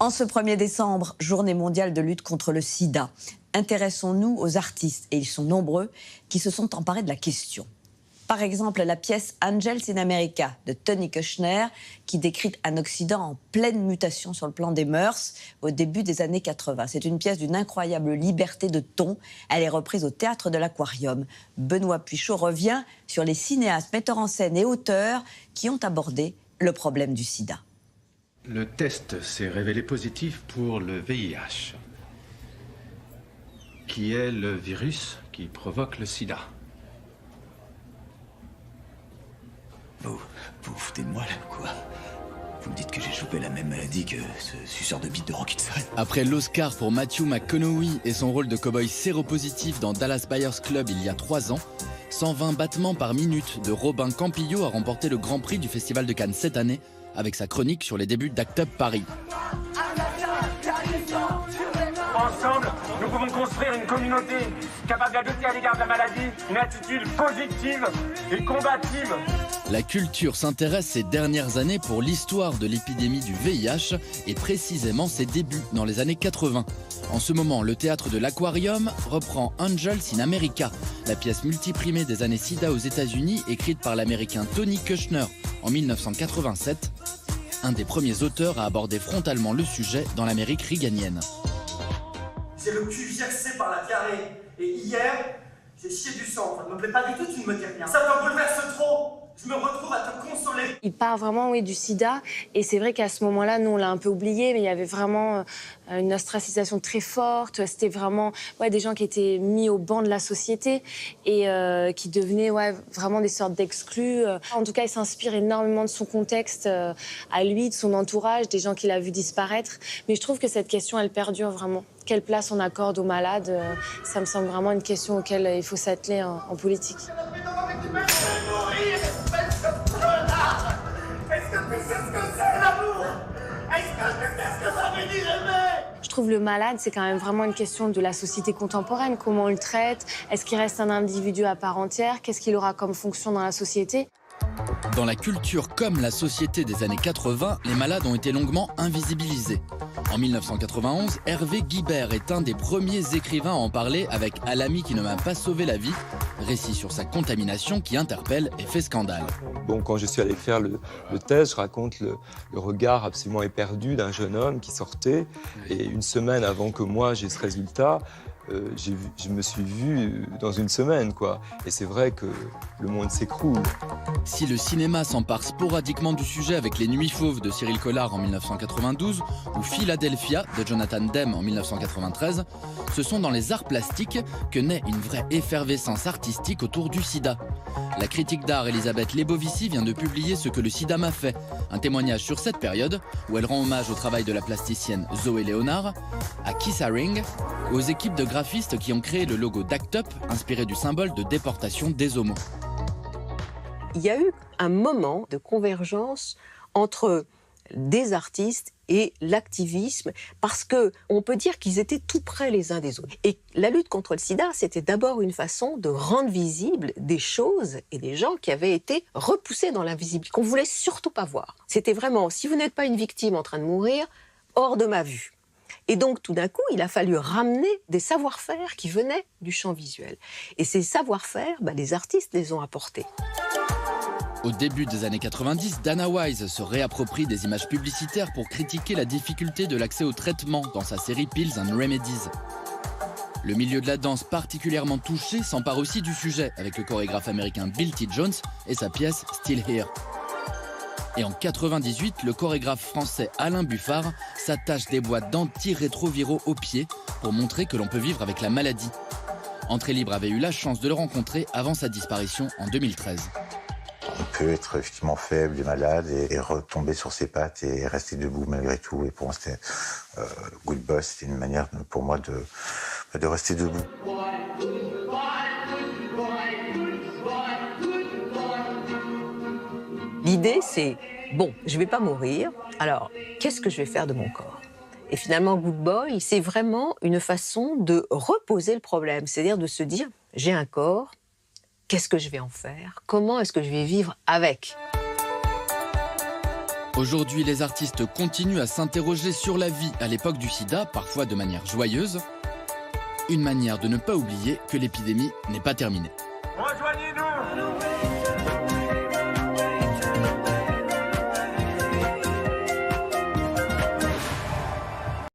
En ce 1er décembre, journée mondiale de lutte contre le sida, intéressons-nous aux artistes, et ils sont nombreux, qui se sont emparés de la question. Par exemple, la pièce Angels in America de Tony Kushner, qui décrit un Occident en pleine mutation sur le plan des mœurs au début des années 80. C'est une pièce d'une incroyable liberté de ton. Elle est reprise au Théâtre de l'Aquarium. Benoît Puichot revient sur les cinéastes, metteurs en scène et auteurs qui ont abordé le problème du sida. Le test s'est révélé positif pour le VIH, qui est le virus qui provoque le sida. Vous vous foutez de moi, là, ou quoi? Vous me dites que j'ai chopé la même maladie que ce suceur de bite de Rock Hudson. Après l'Oscar pour Matthew McConaughey et son rôle de cow-boy séropositif dans Dallas Buyers Club il y a 3 ans, 120 battements par minute de Robin Campillo a remporté le Grand Prix du Festival de Cannes cette année avec sa chronique sur les débuts d'Act Up Paris. Ensemble, nous pouvons construire une communauté capable d'adopter à l'égard de la maladie une attitude positive et combative. La culture s'intéresse ces dernières années pour l'histoire de l'épidémie du VIH et précisément ses débuts dans les années 80. En ce moment, le Théâtre de l'Aquarium reprend Angels in America, la pièce multiprimée des années SIDA aux États-Unis, écrite par l'Américain Tony Kushner en 1987, un des premiers auteurs à aborder frontalement le sujet dans l'Amérique reaganienne. J'ai le cul vexé par la diarrhée. Et hier, j'ai chié du sang. Ça ne me plaît pas du tout, tu ne me dis rien. Ça te bouleverse trop. Je me retrouve à te consoler. Il parle vraiment, oui, du sida. Et c'est vrai qu'à ce moment-là, nous, on l'a un peu oublié, mais il y avait vraiment une ostracisation très forte. C'était vraiment des gens qui étaient mis au banc de la société et qui devenaient vraiment des sortes d'exclus. En tout cas, il s'inspire énormément de son contexte à lui, de son entourage, des gens qu'il a vu disparaître. Mais je trouve que cette question, elle perdure vraiment. Quelle place on accorde aux malades, ça me semble vraiment une question auquel il faut s'atteler en politique. Je trouve le malade, c'est quand même vraiment une question de la société contemporaine. Comment on le traite? Est-ce qu'il reste un individu à part entière? Qu'est-ce qu'il aura comme fonction dans la société? Dans la culture comme la société des années 80, les malades ont été longuement invisibilisés. En 1991, Hervé Guibert est un des premiers écrivains à en parler avec « À l'ami qui ne m'a pas sauvé la vie », récit sur sa contamination qui interpelle et fait scandale. Bon, quand je suis allé faire le test, je raconte le regard absolument éperdu d'un jeune homme qui sortait. Et une semaine avant que moi j'ai ce résultat, je me suis vu dans une semaine, quoi. Et c'est vrai que le monde s'écroule. Si le cinéma s'empare sporadiquement du sujet avec Les Nuits Fauves de Cyril Collard en 1992 ou Philadelphia de Jonathan Demme en 1993, ce sont dans les arts plastiques que naît une vraie effervescence artistique autour du sida. La critique d'art Elisabeth Lebovici vient de publier Ce que le sida m'a fait, un témoignage sur cette période où elle rend hommage au travail de la plasticienne Zoé Léonard, à Keith Haring, aux équipes de graphistes qui ont créé le logo d'Act Up, inspiré du symbole de déportation des homos. Il y a eu un moment de convergence entre des artistes et l'activisme, parce qu'on peut dire qu'ils étaient tout près les uns des autres. Et la lutte contre le sida, c'était d'abord une façon de rendre visibles des choses et des gens qui avaient été repoussés dans l'invisible, qu'on ne voulait surtout pas voir. C'était vraiment, si vous n'êtes pas une victime en train de mourir, hors de ma vue. Et donc, tout d'un coup, il a fallu ramener des savoir-faire qui venaient du champ visuel. Et ces savoir-faire, les artistes les ont apportés. Au début des années 90, Dana Wise se réapproprie des images publicitaires pour critiquer la difficulté de l'accès au traitement dans sa série Pills and Remedies. Le milieu de la danse particulièrement touché s'empare aussi du sujet avec le chorégraphe américain Bill T. Jones et sa pièce Still Here. Et en 98, le chorégraphe français Alain Buffard s'attache des boîtes d'anti-rétroviraux aux pieds pour montrer que l'on peut vivre avec la maladie. Entrée Libre avait eu la chance de le rencontrer avant sa disparition en 2013. On peut être effectivement faible et malade et retomber sur ses pattes et rester debout malgré tout. Et pour moi, c'était Good Boss, c'était une manière pour moi de rester debout. L'idée, c'est, bon, je ne vais pas mourir, alors qu'est-ce que je vais faire de mon corps? Et finalement, Good Boy, c'est vraiment une façon de reposer le problème, c'est-à-dire de se dire, j'ai un corps, qu'est-ce que je vais en faire? Comment est-ce que je vais vivre avec? Aujourd'hui, les artistes continuent à s'interroger sur la vie à l'époque du sida, parfois de manière joyeuse. Une manière de ne pas oublier que l'épidémie n'est pas terminée. Rejoignez-nous!